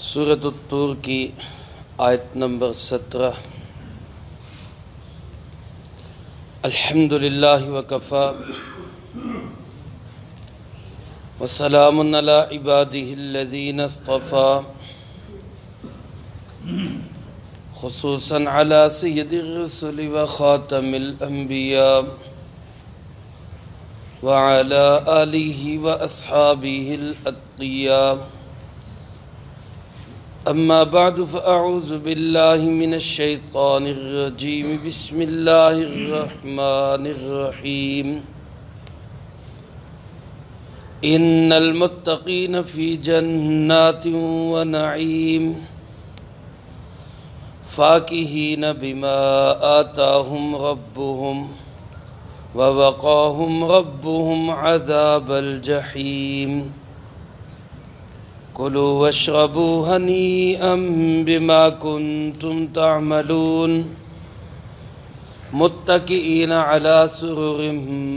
سورۃ الطور کی آیت نمبر 17۔ الحمدللہ وکفی وسلام علی عبادہ الذین اصطفی، خصوصا علی سید الرسل وخاتم الانبیاء وعلی آلہ واصحابہ الاتقیاء۔ اما بعد فاعوذ باللہ من الشیطان الرجیم، بسم اللہ الرحمن الرحیم۔ ان المتقین فی جنات ونعیم، فاکہین بما آتاہم ربہم ووقاہم ربہم عذاب الجحیم۔ کلوا واشربوا ہنیئا بما کنتم تعملون، متکئین علی سرر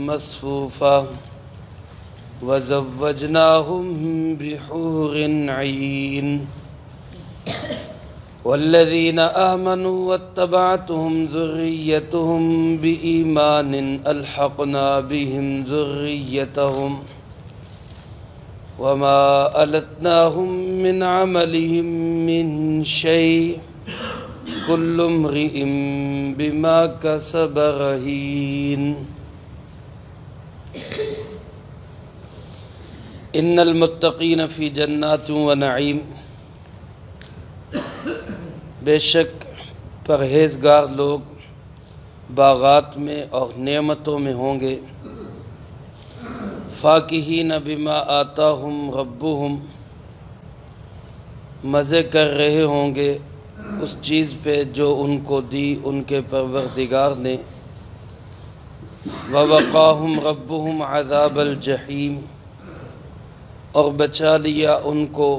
مصفوفہ وزوجناہم بحور عین۔ والذین آمنوا واتبعتهم ذریتهم بإیمان الحقنا بهم ذریتهم وما ألتناهم من عملهم من شيء كل امرئ بما كسب رهين۔ ان المتقین فی جنات ونعیم، بے شک پرہیزگار لوگ باغات میں اور نعمتوں میں ہوں گے۔ فاکہین بما آتاہم ربہم، مزے کر رہے ہوں گے اس چیز پہ جو ان کو دی ان کے پروردگار نے۔ ووقاہم ربہم عذاب الجحیم، اور بچا لیا ان کو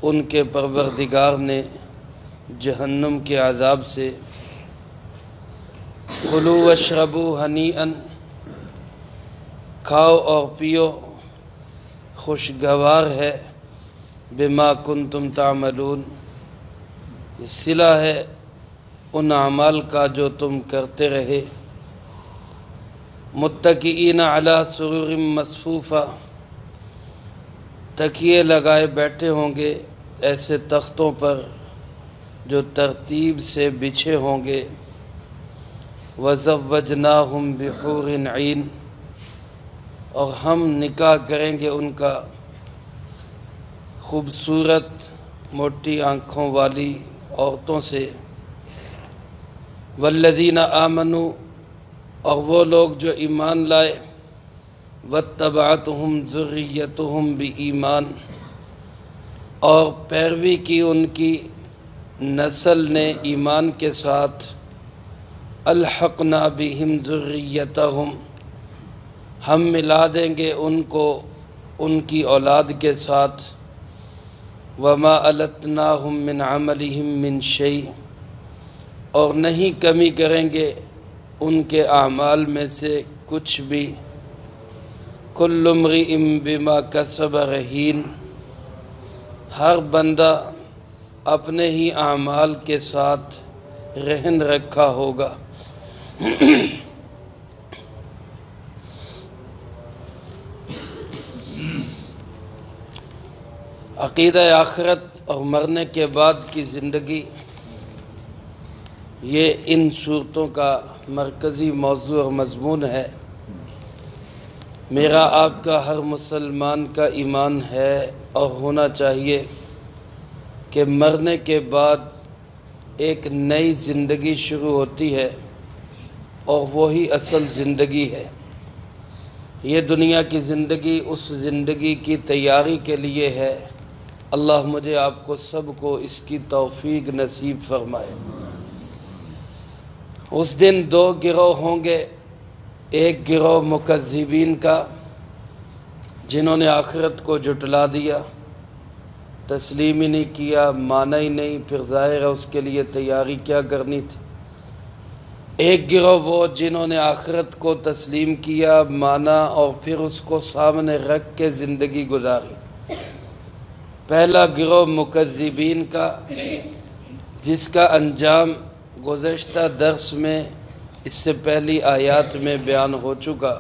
ان کے پروردگار نے جہنم کے عذاب سے۔ کلوا واشربوا ہنیئا، کھاؤ اور پیو خوشگوار ہے، بما کنتم تعملون، یہ صلہ ہے ان اعمال کا جو تم کرتے رہے۔ متکئین علی سرر مصفوفہ، تکیے لگائے بیٹھے ہوں گے ایسے تختوں پر جو ترتیب سے بچھے ہوں گے۔ وزوجناہم بحور عین، اور ہم نکاح کریں گے ان کا خوبصورت موٹی آنکھوں والی عورتوں سے۔ والذین آمنوا، اور وہ لوگ جو ایمان لائے، واتبعتہم ذریتہم بایمان، اور پیروی کی ان کی نسل نے ایمان کے ساتھ۔ الحقنا بہم ذریتہم، ہم ملا دیں گے ان کو ان کی اولاد کے ساتھ۔ وما التناہم من عملہم من شیء، اور نہیں کمی کریں گے ان کے اعمال میں سے کچھ بھی۔ کل امرئ بما کسب رہین، ہر بندہ اپنے ہی اعمال کے ساتھ رہن رکھا ہوگا۔ عقیدہ آخرت اور مرنے کے بعد کی زندگی، یہ ان صورتوں کا مرکزی موضوع اور مضمون ہے۔ میرا آپ کا ہر مسلمان کا ایمان ہے اور ہونا چاہیے کہ مرنے کے بعد ایک نئی زندگی شروع ہوتی ہے، اور وہی اصل زندگی ہے۔ یہ دنیا کی زندگی اس زندگی کی تیاری کے لیے ہے۔ اللہ مجھے آپ کو سب کو اس کی توفیق نصیب فرمائے۔ اس دن دو گروہ ہوں گے، ایک گروہ مکذبین کا، جنہوں نے آخرت کو جھٹلا دیا، تسلیم ہی نہیں کیا، مانا ہی نہیں، پھر ظاہر ہے اس کے لیے تیاری کیا کرنی تھی۔ ایک گروہ وہ جنہوں نے آخرت کو تسلیم کیا، مانا، اور پھر اس کو سامنے رکھ کے زندگی گزاری۔ پہلا گروہ مکذبین کا، جس کا انجام گزشتہ درس میں اس سے پہلی آیات میں بیان ہو چکا۔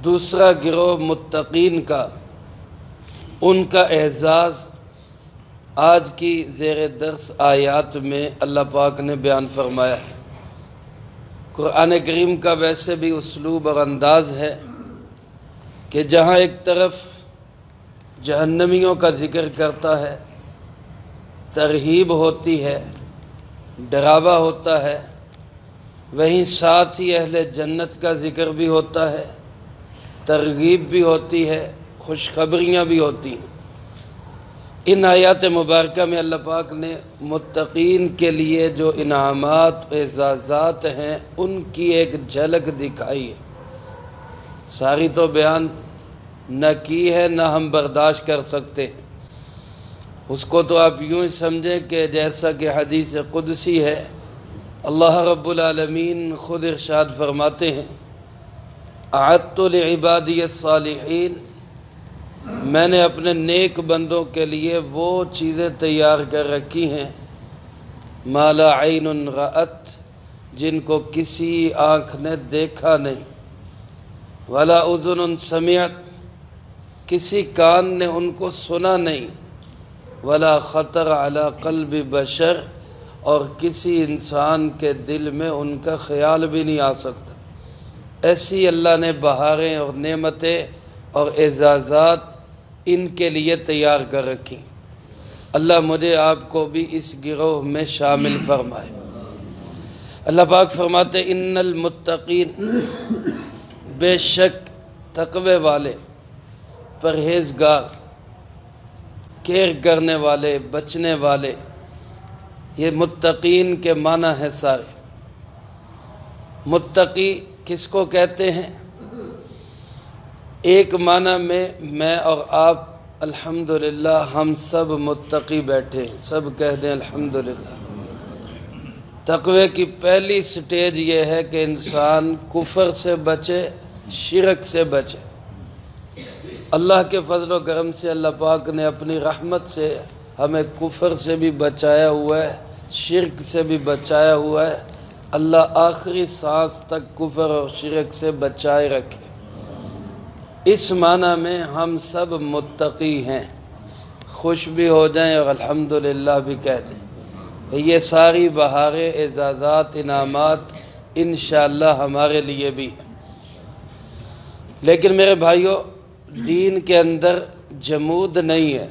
دوسرا گروہ متقین کا، ان کا اعزاز آج کی زیر درس آیات میں اللہ پاک نے بیان فرمایا ہے۔ قرآن کریم کا ویسے بھی اسلوب اور انداز ہے کہ جہاں ایک طرف جہنمیوں کا ذکر کرتا ہے، ترہیب ہوتی ہے، ڈراوا ہوتا ہے، وہیں ساتھ ہی اہل جنت کا ذکر بھی ہوتا ہے، ترغیب بھی ہوتی ہے، خوشخبریاں بھی ہوتی ہیں۔ ان آیات مبارکہ میں اللہ پاک نے متقین کے لیے جو انعامات اعزازات ہیں ان کی ایک جھلک دکھائی ہے۔ ساری تو بیان نہ کی ہے، نہ ہم برداشت کر سکتے ہیں۔ اس کو تو آپ یوں ہی سمجھیں کہ جیسا کہ حدیث قدسی ہے، اللہ رب العالمین خود ارشاد فرماتے ہیں، اعدت لعبادی الصالحین، میں نے اپنے نیک بندوں کے لیے وہ چیزیں تیار کر رکھی ہیں، ما لا عین رأت، جن کو کسی آنکھ نے دیکھا نہیں، ولا اذن سمعت، کسی کان نے ان کو سنا نہیں، ولا خطر علی قلب بشر، اور کسی انسان کے دل میں ان کا خیال بھی نہیں آ سکتا۔ ایسی اللہ نے بہاریں اور نعمتیں اور اعزازات ان کے لیے تیار کر رکھی۔ اللہ مجھے آپ کو بھی اس گروہ میں شامل فرمائے۔ اللہ پاک فرماتے ان المتقین، بے شک تقوی والے، پرہیزگار، کیئر کرنے والے، بچنے والے، یہ متقین کے معنی ہے سارے۔ متقی کس کو کہتے ہیں؟ ایک معنی میں اور آپ الحمدللہ ہم سب متقی بیٹھے ہیں، سب کہہ دیں الحمدللہ۔ تقوی کی پہلی سٹیج یہ ہے کہ انسان کفر سے بچے، شرک سے بچے۔ اللہ کے فضل و کرم سے اللہ پاک نے اپنی رحمت سے ہمیں کفر سے بھی بچایا ہوا ہے، شرک سے بھی بچایا ہوا ہے۔ اللہ آخری سانس تک کفر اور شرک سے بچائے رکھے۔ اس معنی میں ہم سب متقی ہیں، خوش بھی ہو جائیں اور الحمدللہ بھی کہہ دیں۔ یہ ساری بہاریں، اعزازات، انعامات انشاءاللہ ہمارے لیے بھی ہیں۔ لیکن میرے بھائیوں، دین کے اندر جمود نہیں ہے،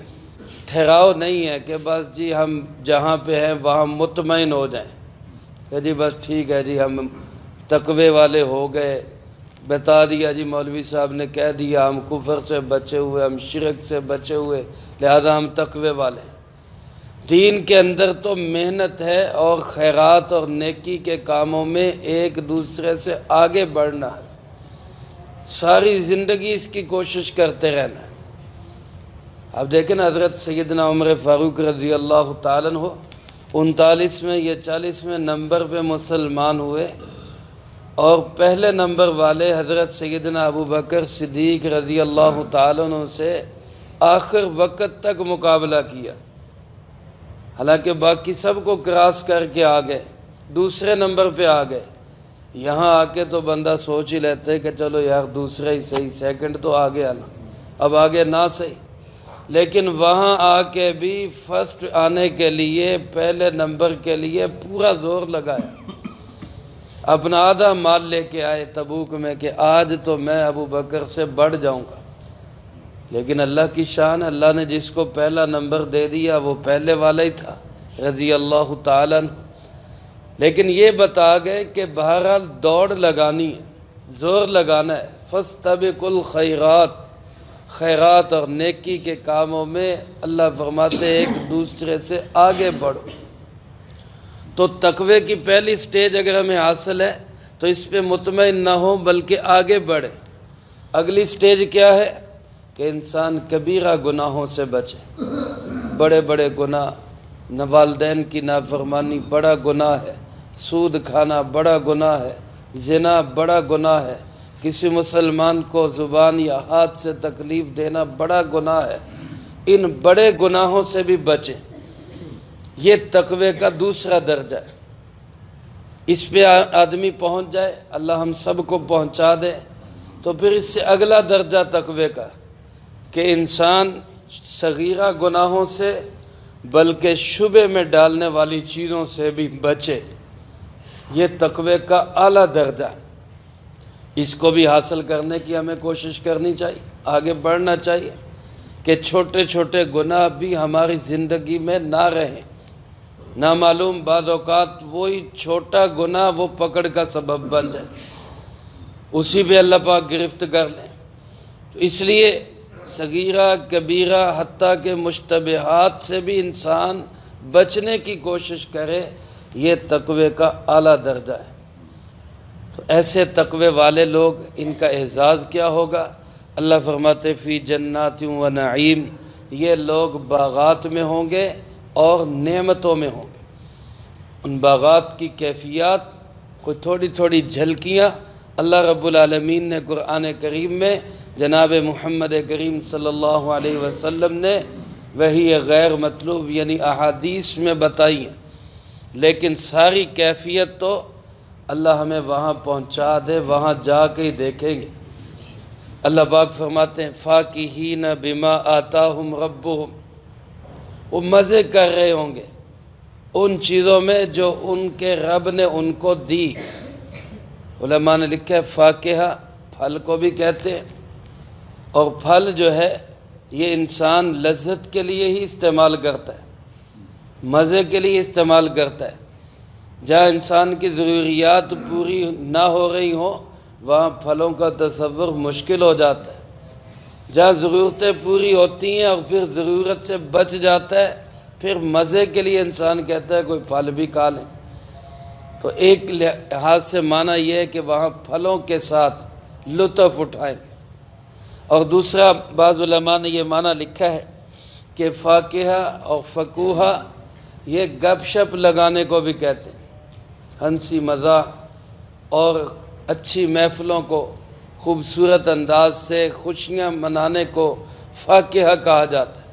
ٹھہراؤ نہیں ہے کہ بس جی ہم جہاں پہ ہیں وہاں مطمئن ہو جائیں کہ جی بس ٹھیک ہے جی ہم تقوی والے ہو گئے، بتا دیا جی مولوی صاحب نے کہہ دیا ہم کفر سے بچے ہوئے، ہم شرک سے بچے ہوئے، لہذا ہم تقوی والے ہیں۔ دین کے اندر تو محنت ہے اور خیرات اور نیکی کے کاموں میں ایک دوسرے سے آگے بڑھنا ہے، ساری زندگی اس کی کوشش کرتے رہنا ہے۔ اب دیکھیں نا، حضرت سیدنا عمر فاروق رضی اللہ تعالیٰ عنہ 39ویں یا 40ویں نمبر پہ مسلمان ہوئے، اور پہلے نمبر والے حضرت سیدنا ابو بکر صدیق رضی اللہ تعالیٰ عنہ سے آخر وقت تک مقابلہ کیا، حالانکہ باقی سب کو کراس کر کے آ گئے، دوسرے نمبر پہ آ گئے۔ یہاں آ کے تو بندہ سوچ ہی لیتے کہ چلو یار دوسرا ہی صحیح، سیکنڈ تو آ گیا نا، اب آگے نہ صحیح، لیکن وہاں آ کے بھی فرسٹ آنے کے لیے، پہلے نمبر کے لیے پورا زور لگایا، اپنا آدھا مال لے کے آئے تبوک میں کہ آج تو میں ابو بکر سے بڑھ جاؤں گا۔ لیکن اللہ کی شان، اللہ نے جس کو پہلا نمبر دے دیا وہ پہلے والا ہی تھا رضی اللہ تعالیٰ عنہ۔ لیکن یہ بتا گئے کہ بہرحال دوڑ لگانی ہے، زور لگانا ہے، فاستبقوا الخیرات، خیرات اور نیکی کے کاموں میں اللہ فرماتے ایک دوسرے سے آگے بڑھو۔ تو تقوی کی پہلی سٹیج اگر ہمیں حاصل ہے تو اس پہ مطمئن نہ ہو بلکہ آگے بڑھے۔ اگلی سٹیج کیا ہے کہ انسان کبیرہ گناہوں سے بچے۔ بڑے بڑے گناہ، والدین کی نافرمانی بڑا گناہ ہے، سود کھانا بڑا گناہ ہے، زنا بڑا گناہ ہے، کسی مسلمان کو زبان یا ہاتھ سے تکلیف دینا بڑا گناہ ہے، ان بڑے گناہوں سے بھی بچیں۔ یہ تقوی کا دوسرا درجہ ہے۔ اس پہ آدمی پہنچ جائے، اللہ ہم سب کو پہنچا دے، تو پھر اس سے اگلا درجہ تقوی کا کہ انسان صغیرہ گناہوں سے بلکہ شبہ میں ڈالنے والی چیزوں سے بھی بچے۔ یہ تقوی کا اعلیٰ درجہ ہے۔ اس کو بھی حاصل کرنے کی ہمیں کوشش کرنی چاہیے، آگے بڑھنا چاہیے کہ چھوٹے چھوٹے گناہ بھی ہماری زندگی میں نہ رہیں۔ نامعلوم بعض اوقات وہی چھوٹا گناہ وہ پکڑ کا سبب بن جائے، اسی پہ اللہ پاک گرفت کر لیں۔ تو اس لیے صغیرہ کبیرہ حتیٰ کہ مشتبہات سے بھی انسان بچنے کی کوشش کرے، یہ تقوی کا اعلیٰ درجہ ہے۔ تو ایسے تقوی والے لوگ، ان کا اعزاز کیا ہوگا؟ اللہ فرماتے فی جنات و نعیم، یہ لوگ باغات میں ہوں گے اور نعمتوں میں ہوں گے۔ ان باغات کی کیفیات کوئی تھوڑی تھوڑی جھلکیاں اللہ رب العالمین نے قرآن کریم میں جناب محمد کریم صلی اللہ علیہ وسلم نے وحی غیر مطلوب یعنی احادیث میں بتائی ہیں، لیکن ساری کیفیت تو اللہ ہمیں وہاں پہنچا دے، وہاں جا کے ہی دیکھیں گے۔ اللہ پاک فرماتے ہیں فاکہین بما آتاہم ربہم، وہ مزے کر رہے ہوں گے ان چیزوں میں جو ان کے رب نے ان کو دی۔ علماء نے لکھا ہے فاکہہ پھل کو بھی کہتے ہیں، اور پھل جو ہے یہ انسان لذت کے لیے ہی استعمال کرتا ہے، مزے کے لیے استعمال کرتا ہے۔ جہاں انسان کی ضروریات پوری نہ ہو رہی ہوں وہاں پھلوں کا تصور مشکل ہو جاتا ہے۔ جہاں ضرورتیں پوری ہوتی ہیں اور پھر ضرورت سے بچ جاتا ہے، پھر مزے کے لیے انسان کہتا ہے کوئی پھل بھی کھا لیں۔ تو ایک لحاظ سے معنی یہ ہے کہ وہاں پھلوں کے ساتھ لطف اٹھائیں گے، اور دوسرا بعض علماء نے یہ معنی لکھا ہے کہ فاکہہ اور فکوہہ یہ گپ شپ لگانے کو بھی کہتے ہیں، ہنسی مزاح اور اچھی محفلوں کو خوبصورت انداز سے خوشیاں منانے کو فاکہہ کہا جاتا ہے۔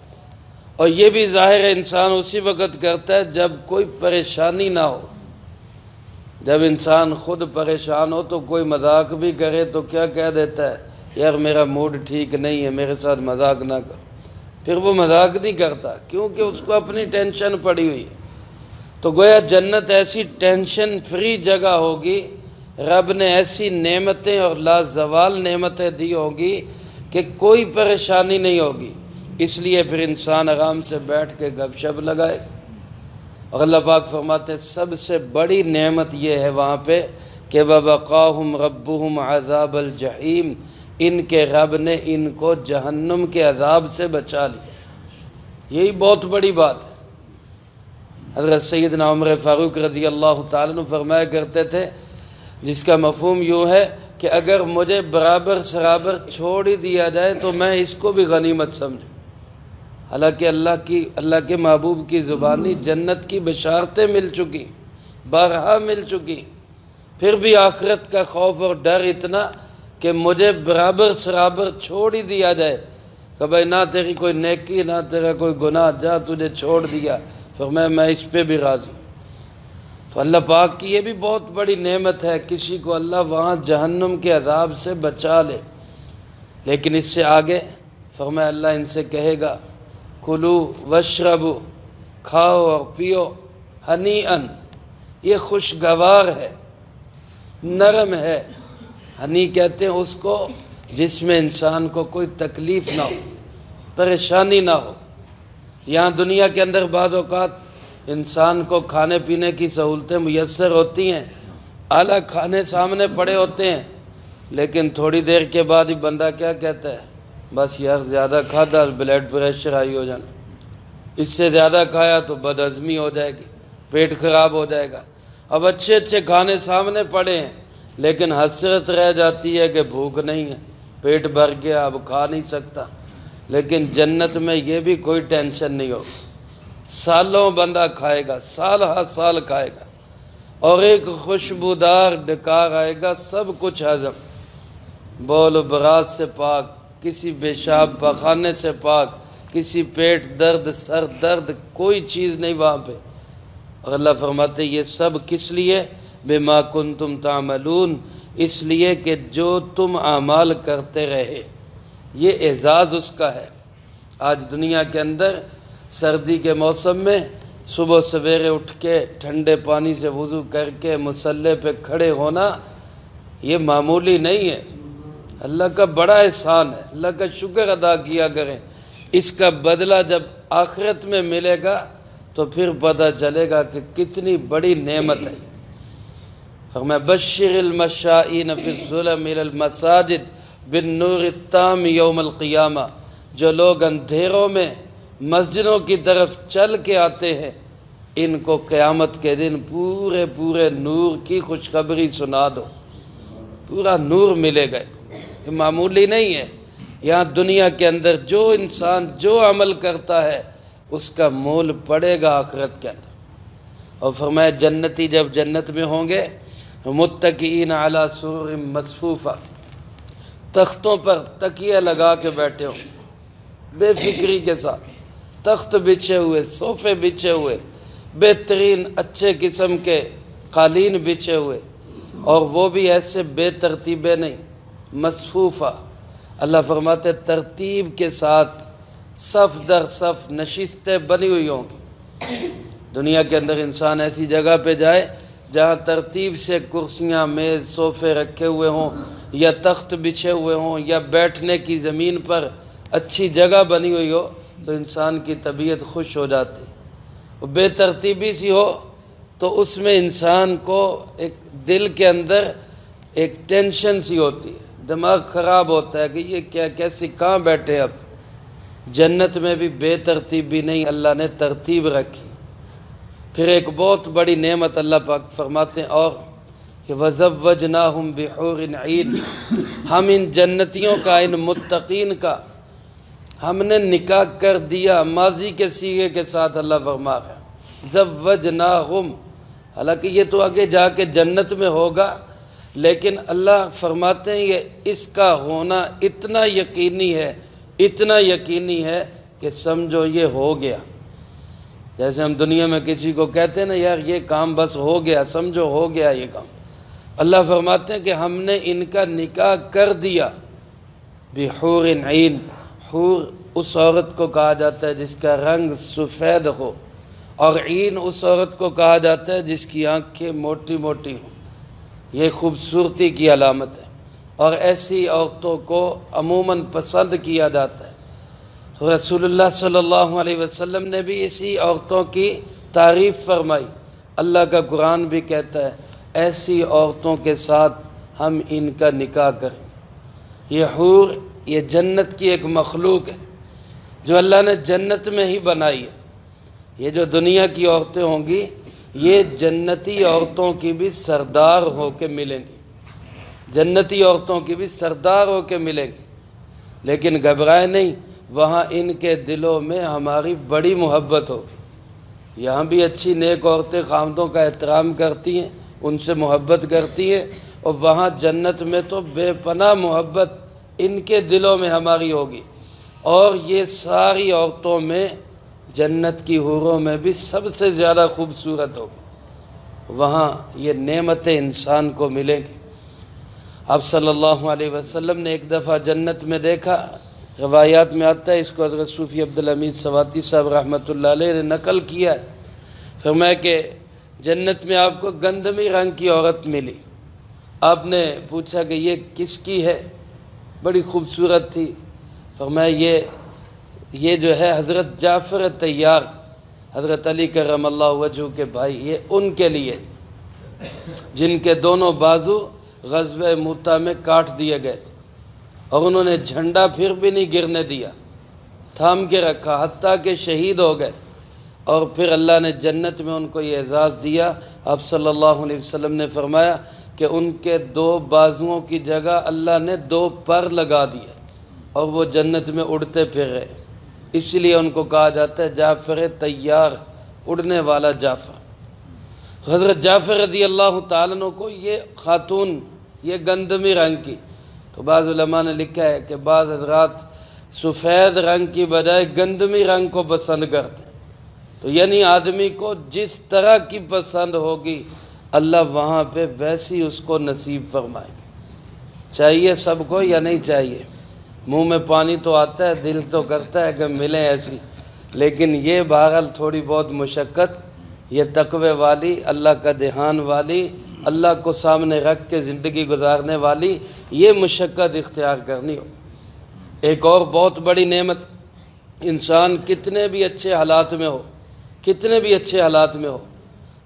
اور یہ بھی ظاہر ہے انسان اسی وقت کرتا ہے جب کوئی پریشانی نہ ہو۔ جب انسان خود پریشان ہو تو کوئی مذاق بھی کرے تو کیا کہہ دیتا ہے، یار میرا موڈ ٹھیک نہیں ہے، میرے ساتھ مذاق نہ کر۔ پھر وہ مذاق نہیں کرتا کیونکہ اس کو اپنی ٹینشن پڑی ہوئی ہے۔ تو گویا جنت ایسی ٹینشن فری جگہ ہوگی، رب نے ایسی نعمتیں اور لازوال نعمتیں دی ہوں گی کہ کوئی پریشانی نہیں ہوگی۔ اس لیے پھر انسان آرام سے بیٹھ کے گپ شپ لگائے۔ اور اللہ پاک فرماتے سب سے بڑی نعمت یہ ہے وہاں پہ کہ وَوَقَاهُمْ رَبُّهُمْ عَذَابَ الْجَحِيمِ، ان کے رب نے ان کو جہنم کے عذاب سے بچا لیا۔ یہی بہت بڑی بات ہے۔ حضرت سیدنا عمر فاروق رضی اللہ تعالیٰ عنہ فرمایا کرتے تھے، جس کا مفہوم یوں ہے کہ اگر مجھے برابر سرابر چھوڑ ہی دیا جائے تو میں اس کو بھی غنیمت سمجھوں۔ حالانکہ اللہ کے محبوب کی زبانی جنت کی بشارتیں مل چکی، بارہا مل چکی، پھر بھی آخرت کا خوف اور ڈر اتنا کہ مجھے برابر سرابر چھوڑ ہی دیا جائے کہ بھائی نہ تیری کوئی نیکی نہ تیرا کوئی گناہ، جا تجھے چھوڑ دیا، فرمایا میں اس پہ بھی راضی ہوں۔ تو اللہ پاک کی یہ بھی بہت بڑی نعمت ہے، کسی کو اللہ وہاں جہنم کے عذاب سے بچا لے۔ لیکن اس سے آگے فرمایا اللہ ان سے کہے گا کلو واشربو، کھاؤ اور پیو، ہنیئن، یہ خوشگوار ہے، نرم ہے۔ ہنی کہتے ہیں اس کو جس میں انسان کو کوئی تکلیف نہ ہو، پریشانی نہ ہو۔ یہاں دنیا کے اندر بعض اوقات انسان کو کھانے پینے کی سہولتیں میسر ہوتی ہیں، اعلیٰ کھانے سامنے پڑے ہوتے ہیں، لیکن تھوڑی دیر کے بعد ہی بندہ کیا کہتا ہے، بس یار زیادہ کھاتا بلڈ پریشر ہائی ہو جانا، اس سے زیادہ کھایا تو بد ہضمی ہو جائے گی، پیٹ خراب ہو جائے گا۔ اب اچھے اچھے کھانے سامنے پڑے ہیں لیکن حسرت رہ جاتی ہے کہ بھوک نہیں ہے، پیٹ بھر گیا اب کھا نہیں سکتا۔ لیکن جنت میں یہ بھی کوئی ٹینشن نہیں ہوگی، سالوں بندہ کھائے گا، سال ہر سال کھائے گا، اور ایک خوشبودار ڈکار آئے گا، سب کچھ ہضم، بول و براز سے پاک، کسی پیشاب پخانے سے پاک، کسی پیٹ درد، سر درد، کوئی چیز نہیں وہاں پہ۔ اور اللہ فرماتے یہ سب کس لیے؟ بما کنتم تعملون، اس لیے کہ جو تم اعمال کرتے رہے، یہ اعزاز اس کا ہے۔ آج دنیا کے اندر سردی کے موسم میں صبح سویرے اٹھ کے ٹھنڈے پانی سے وضو کر کے مصلی پہ کھڑے ہونا یہ معمولی نہیں ہے، اللہ کا بڑا احسان ہے، اللہ کا شکر ادا کیا کریں۔ اس کا بدلہ جب آخرت میں ملے گا تو پھر پتہ چلے گا کہ کتنی بڑی نعمت ہے۔ فرمایا بشر المشائین فی الظلم الی المساجد بالنور التام یوم القیامہ، جو لوگ اندھیروں میں مسجدوں کی طرف چل کے آتے ہیں ان کو قیامت کے دن پورے نور کی خوشخبری سنا دو، پورا نور ملے گا۔ یہ معمولی نہیں ہے، یہاں دنیا کے اندر جو انسان جو عمل کرتا ہے اس کا مول پڑے گا آخرت کے اندر۔ اور فرمایا جنتی جب جنت میں ہوں گے متکئین علی سرر مصفوفہ، تختوں پر تکیہ لگا کے بیٹھے ہوں بے فکری کے ساتھ، تخت بچھے ہوئے، صوفے بچھے ہوئے، بہترین اچھے قسم کے قالین بچھے ہوئے، اور وہ بھی ایسے بے ترتیبے نہیں، مصفوفہ۔ اللہ فرماتے ترتیب کے ساتھ صف در صف نشستیں بنی ہوئی ہوں گی۔ دنیا کے اندر انسان ایسی جگہ پہ جائے جہاں ترتیب سے کرسیاں، میز، صوفے رکھے ہوئے ہوں یا تخت بچھے ہوئے ہوں یا بیٹھنے کی زمین پر اچھی جگہ بنی ہوئی ہو تو انسان کی طبیعت خوش ہو جاتی۔ بے ترتیبی سی ہو تو اس میں انسان کو ایک دل کے اندر ایک ٹینشن سی ہوتی ہے، دماغ خراب ہوتا ہے کہ یہ کیا، کیسی کہاں بیٹھے۔ اب جنت میں بھی بے ترتیبی نہیں، اللہ نے ترتیب رکھی۔ پھر ایک بہت بڑی نعمت اللہ پاک فرماتے ہیں اور کہ وَزَوَّجْنَاهُمْ بِحُورٍ عِينٍ، ہم ان جنتیوں کا، ان متقین کا ہم نے نکاح کر دیا، ماضی کے صیغے کے ساتھ اللہ فرما رہا ہے زوجناہم، حالانکہ یہ تو آگے جا کے جنت میں ہوگا، لیکن اللہ فرماتے ہیں یہ اس کا ہونا اتنا یقینی ہے، اتنا یقینی ہے کہ سمجھو یہ ہو گیا۔ جیسے ہم دنیا میں کسی کو کہتے ہیں نا یار یہ کام بس ہو گیا، سمجھو ہو گیا یہ کام، اللہ فرماتے ہیں کہ ہم نے ان کا نکاح کر دیا بحور عین۔ حور اس عورت کو کہا جاتا ہے جس کا رنگ سفید ہو، اور عین اس عورت کو کہا جاتا ہے جس کی آنکھیں موٹی موٹی ہوں، یہ خوبصورتی کی علامت ہے، اور ایسی عورتوں کو عموماً پسند کیا جاتا ہے۔ تو رسول اللہ صلی اللہ علیہ وسلم نے بھی اسی عورتوں کی تعریف فرمائی، اللہ کا قرآن بھی کہتا ہے ایسی عورتوں کے ساتھ ہم ان کا نکاح کریں۔ یہ حور یہ جنت کی ایک مخلوق ہے جو اللہ نے جنت میں ہی بنائی ہے۔ یہ جو دنیا کی عورتیں ہوں گی یہ جنتی عورتوں کی بھی سردار ہو کے ملیں گی، جنتی عورتوں کی بھی سردار ہو کے ملیں گی، لیکن گھبرائے نہیں، وہاں ان کے دلوں میں ہماری بڑی محبت ہوگی۔ یہاں بھی اچھی نیک عورتیں خامدوں کا احترام کرتی ہیں، ان سے محبت کرتی ہیں، اور وہاں جنت میں تو بے پناہ محبت ان کے دلوں میں ہماری ہوگی۔ اور یہ ساری عورتوں میں جنت کی حوروں میں بھی سب سے زیادہ خوبصورت ہوگی، وہاں یہ نعمتیں انسان کو ملیں گی۔ آپ صلی اللہ علیہ وسلم نے ایک دفعہ جنت میں دیکھا، روایات میں آتا ہے، اس کو حضرت صوفی عبدالحمید سواتی صاحب رحمۃ اللہ علیہ نے نقل کیا ہے، فرمایا کہ جنت میں آپ کو گندمی رنگ کی عورت ملی، آپ نے پوچھا کہ یہ کس کی ہے، بڑی خوبصورت تھی، فرمایا یہ جو ہے حضرت جعفر طیار، حضرت علی کرم اللہ وجہہ کے بھائی، یہ ان کے لیے جن کے دونوں بازو غزوہ موتہ میں کاٹ دیے گئے تھے، اور انہوں نے جھنڈا پھر بھی نہیں گرنے دیا، تھام کے رکھا حتیٰ کہ شہید ہو گئے، اور پھر اللہ نے جنت میں ان کو یہ اعزاز دیا۔ آپ صلی اللہ علیہ وسلم نے فرمایا کہ ان کے 2 بازوؤں کی جگہ اللہ نے 2 پر لگا دیے، اور وہ جنت میں اڑتے پھر رہے، اس لیے ان کو کہا جاتا ہے جعفر طیار، اڑنے والا جعفر۔ تو حضرت جعفر رضی اللہ تعالیٰ عنہ کو یہ خاتون، یہ گندمی رنگ کی، تو بعض علماء نے لکھا ہے کہ بعض حضرات سفید رنگ کی بجائے گندمی رنگ کو پسند کرتے ہیں۔ تو یعنی آدمی کو جس طرح کی پسند ہوگی اللہ وہاں پہ ویسی اس کو نصیب فرمائے گا۔ چاہیے سب کو یا نہیں چاہیے؟ منہ میں پانی تو آتا ہے، دل تو کرتا ہے کہ ملیں ایسی، لیکن یہ بہرحال تھوڑی بہت مشقت، یہ تقوی والی، اللہ کا دھیان والی، اللہ کو سامنے رکھ کے زندگی گزارنے والی یہ مشقت اختیار کرنی ہو۔ ایک اور بہت بڑی نعمت، انسان کتنے بھی اچھے حالات میں ہو، کتنے بھی اچھے حالات میں ہو،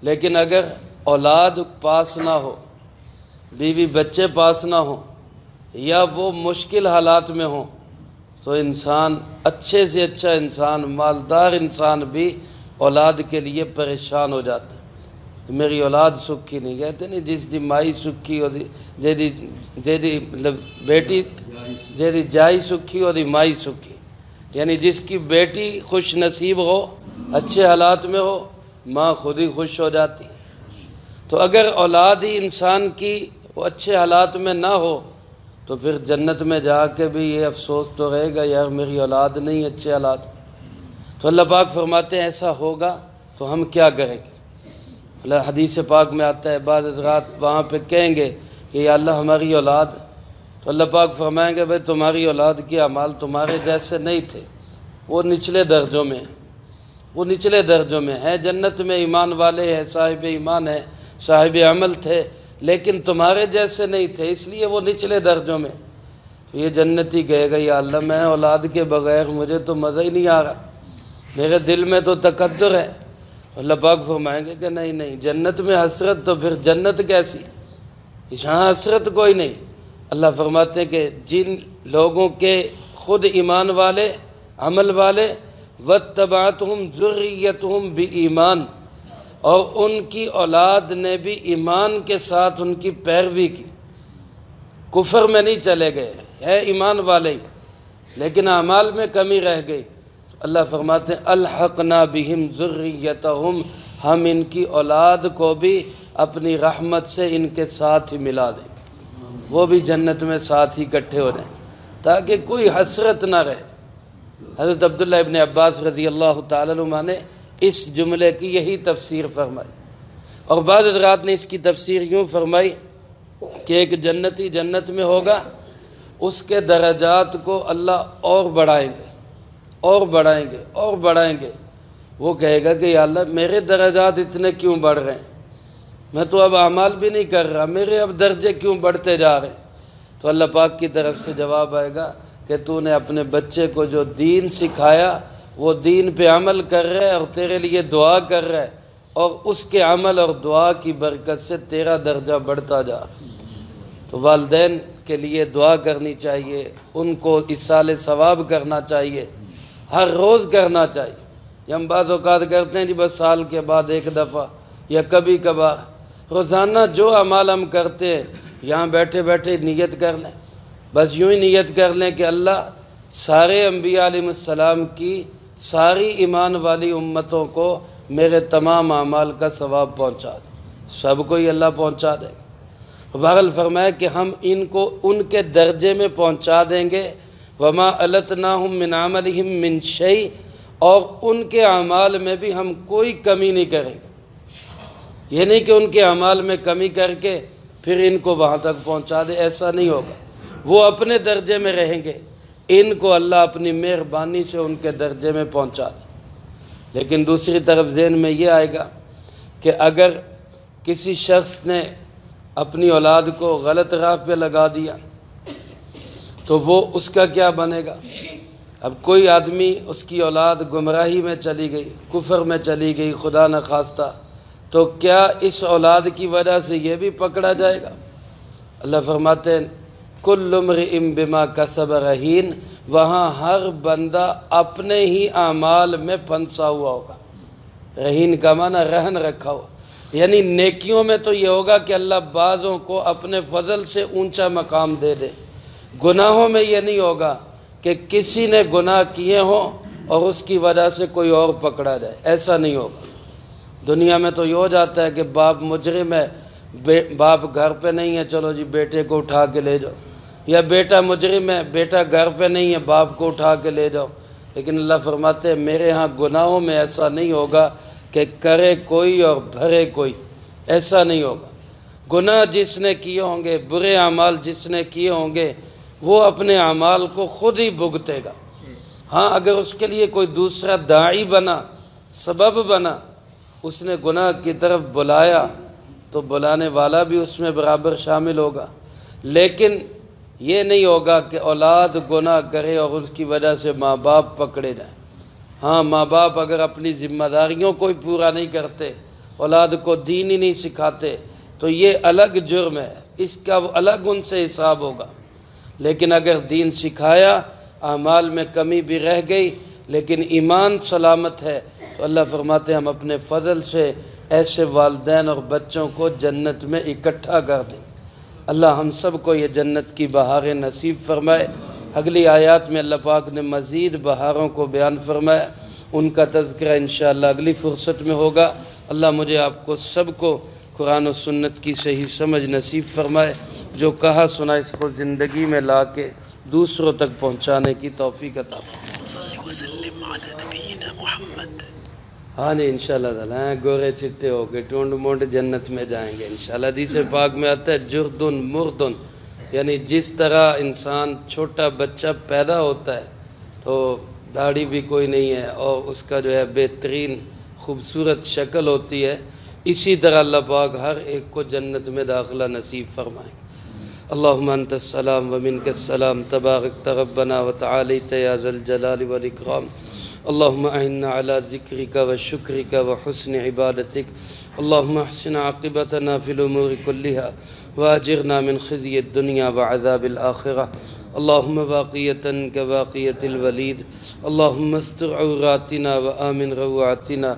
لیکن اگر اولاد پاس نہ ہو، بیوی بچے پاس نہ ہوں، یا وہ مشکل حالات میں ہوں، تو انسان اچھے سے اچھا انسان، مالدار انسان بھی اولاد کے لیے پریشان ہو جاتا ہے۔ میری اولاد سکھی نہیں، کہتے نہیں جس دی مائی سکھی ہو دی مطلب بیٹی جیدی جائی سکھی ہو دی مائی سکھی، یعنی جس کی بیٹی خوش نصیب ہو، اچھے حالات میں ہو، ماں خود ہی خوش ہو جاتی۔ تو اگر اولاد ہی انسان کی وہ اچھے حالات میں نہ ہو تو پھر جنت میں جا کے بھی یہ افسوس تو رہے گا یار میری اولاد نہیں اچھے حالات میں۔ تو اللہ پاک فرماتے ہیں ایسا ہوگا تو ہم کیا کریں گے؟ اللہ حدیث پاک میں آتا ہے بعض حضرات وہاں پہ کہیں گے کہ یا اللہ ہماری اولاد، تو اللہ پاک فرمائیں گے بھائی تمہاری اولاد کے اعمال تمہارے جیسے نہیں تھے، وہ نچلے درجوں میں ہیں، وہ نچلے درجوں میں ہیں، جنت میں ایمان والے ہیں، صاحب ایمان ہیں، صاحب عمل تھے، لیکن تمہارے جیسے نہیں تھے، اس لیے وہ نچلے درجوں میں۔ تو یہ جنتی کہے گا یا اللہ میں اولاد کے بغیر مجھے تو مزہ ہی نہیں آ رہا، میرے دل میں تو تقدر ہے۔ اللہ پاک فرمائیں گے کہ نہیں جنت میں حسرت تو پھر جنت کیسی، یہاں حسرت کوئی نہیں۔ اللہ فرماتے ہیں کہ جن لوگوں کے خود ایمان والے، عمل والے، وَاتَّبَعَتْهُمْ ذُرِّيَّتُهُمْ بِإِيمَانٍ، اور ان کی اولاد نے بھی ایمان کے ساتھ ان کی پیروی کی، کفر میں نہیں چلے گئے، ہے ایمان والے ہی، لیکن اعمال میں کمی رہ گئی۔ اللہ فرماتے ہیں الحقنا بہم ذریتہم، ہم ان کی اولاد کو بھی اپنی رحمت سے ان کے ساتھ ہی ملا دیں، وہ بھی جنت میں ساتھ ہی اکٹھے ہو رہے ہیں تاکہ کوئی حسرت نہ رہے۔ حضرت عبداللہ ابن عباس رضی اللہ تعالیٰ عنہ نے اس جملے کی یہی تفسیر فرمائی، اور بعض حضرات نے اس کی تفسیر یوں فرمائی کہ ایک جنتی جنت میں ہوگا، اس کے درجات کو اللہ اور بڑھائیں گے اور بڑھائیں گے اور بڑھائیں گے۔ وہ کہے گا کہ یا اللہ میرے درجات اتنے کیوں بڑھ رہے ہیں، میں تو اب اعمال بھی نہیں کر رہا، میرے اب درجے کیوں بڑھتے جا رہے ہیں؟ تو اللہ پاک کی طرف سے جواب آئے گا کہ تو نے اپنے بچے کو جو دین سکھایا وہ دین پہ عمل کر رہے اور تیرے لیے دعا کر رہے، اور اس کے عمل اور دعا کی برکت سے تیرا درجہ بڑھتا جا رہا۔ تو والدین کے لیے دعا کرنی چاہیے، ان کو ایصال ثواب کرنا چاہیے، ہر روز کرنا چاہیے۔ یہ ہم بعض اوقات کرتے ہیں جی بس سال کے بعد ایک دفعہ یا کبھی کبھار، روزانہ جو اعمال ہم کرتے ہیں یہاں بیٹھے بیٹھے نیت کر لیں، بس یوں ہی نیت کر لیں کہ اللہ سارے انبیاء علیہ السلام کی ساری ایمان والی امتوں کو میرے تمام اعمال کا ثواب پہنچا دے، سب کو ہی اللہ پہنچا دے گا۔ بہرحال فرمایا کہ ہم ان کو ان کے درجے میں پہنچا دیں گے، وما التناہم من عملہم من شیء، اور ان کے اعمال میں بھی ہم کوئی کمی نہیں کریں گے۔ یہ نہیں کہ ان کے اعمال میں کمی کر کے پھر ان کو وہاں تک پہنچا دے، ایسا نہیں ہوگا، وہ اپنے درجے میں رہیں گے، ان کو اللہ اپنی مہربانی سے ان کے درجے میں پہنچا دے۔ لیکن دوسری طرف ذہن میں یہ آئے گا کہ اگر کسی شخص نے اپنی اولاد کو غلط راہ پہ لگا دیا تو وہ اس کا کیا بنے گا؟ اب کوئی آدمی اس کی اولاد گمراہی میں چلی گئی، کفر میں چلی گئی خدا نخواستہ، تو کیا اس اولاد کی وجہ سے یہ بھی پکڑا جائے گا؟ اللہ فرماتے ہیں کل امرئ بما کسب رہین، وہاں ہر بندہ اپنے ہی اعمال میں پھنسا ہوا ہوگا۔ رہین کا معنی رہن رکھا ہو، یعنی نیکیوں میں تو یہ ہوگا کہ اللہ بعضوں کو اپنے فضل سے اونچا مقام دے دے، گناہوں میں یہ نہیں ہوگا کہ کسی نے گناہ کیے ہوں اور اس کی وجہ سے کوئی اور پکڑا جائے، ایسا نہیں ہوگا۔ دنیا میں تو یہ ہو جاتا ہے کہ باپ مجرم ہے، باپ گھر پہ نہیں ہے، چلو جی بیٹے کو اٹھا کے لے جاؤ، یا بیٹا مجرم ہے، بیٹا گھر پہ نہیں ہے، باپ کو اٹھا کے لے جاؤ، لیکن اللہ فرماتے ہیں میرے ہاں گناہوں میں ایسا نہیں ہوگا کہ کرے کوئی اور بھرے کوئی، ایسا نہیں ہوگا۔ گناہ جس نے کیے ہوں گے، برے اعمال جس نے کیے ہوں گے، وہ اپنے اعمال کو خود ہی بھگتے گا۔ ہاں اگر اس کے لیے کوئی دوسرا داعی بنا، سبب بنا، اس نے گناہ کی طرف بلایا تو بلانے والا بھی اس میں برابر شامل ہوگا، لیکن یہ نہیں ہوگا کہ اولاد گناہ کرے اور اس کی وجہ سے ماں باپ پکڑے جائیں۔ ہاں ماں باپ اگر اپنی ذمہ داریوں کو ہی پورا نہیں کرتے، اولاد کو دین ہی نہیں سکھاتے، تو یہ الگ جرم ہے، اس کا الگ ان سے حساب ہوگا۔ لیکن اگر دین سکھایا، اعمال میں کمی بھی رہ گئی لیکن ایمان سلامت ہے، تو اللہ فرماتے ہیں ہم اپنے فضل سے ایسے والدین اور بچوں کو جنت میں اکٹھا کر دیں۔ اللہ ہم سب کو یہ جنت کی بہاریں نصیب فرمائے۔ اگلی آیات میں اللہ پاک نے مزید بہاروں کو بیان فرمایا، ان کا تذکرہ انشاءاللہ اگلی فرصت میں ہوگا۔ اللہ مجھے آپ کو سب کو قرآن و سنت کی صحیح سمجھ نصیب فرمائے، جو کہا سنا اس کو زندگی میں لا کے دوسروں تک پہنچانے کی توفیق عطا فرمائے۔ صلی وسلم علی نبینا محمد۔ ہاں جی انشاءاللہ تعالیٰ گورے چٹے ہو کے ٹونڈ مونڈ جنت میں جائیں گے انشاءاللہ۔ حدیث پاک میں آتا ہے جردن مردن، یعنی جس طرح انسان چھوٹا بچہ پیدا ہوتا ہے تو داڑھی بھی کوئی نہیں ہے اور اس کا جو ہے بہترین خوبصورت شکل ہوتی ہے، اسی طرح اللہ پاک ہر ایک کو جنت میں داخلہ نصیب فرمائیں گے۔ اللہم انت السلام ومنک السلام، تبارکت ربنا وتعالیت یا ذا الجلال والاکرام۔ اللہم اعنا علی ذکرک وشکرک وحسن عبادتک۔ اللہم احسن عاقبتنا فی الامور کلہا واجرنا من خزی الدنیا وعذاب الآخرہ۔ اللہم باقیتا کباقیت الولید۔ اللہم استر عوراتنا وآمن روعاتنا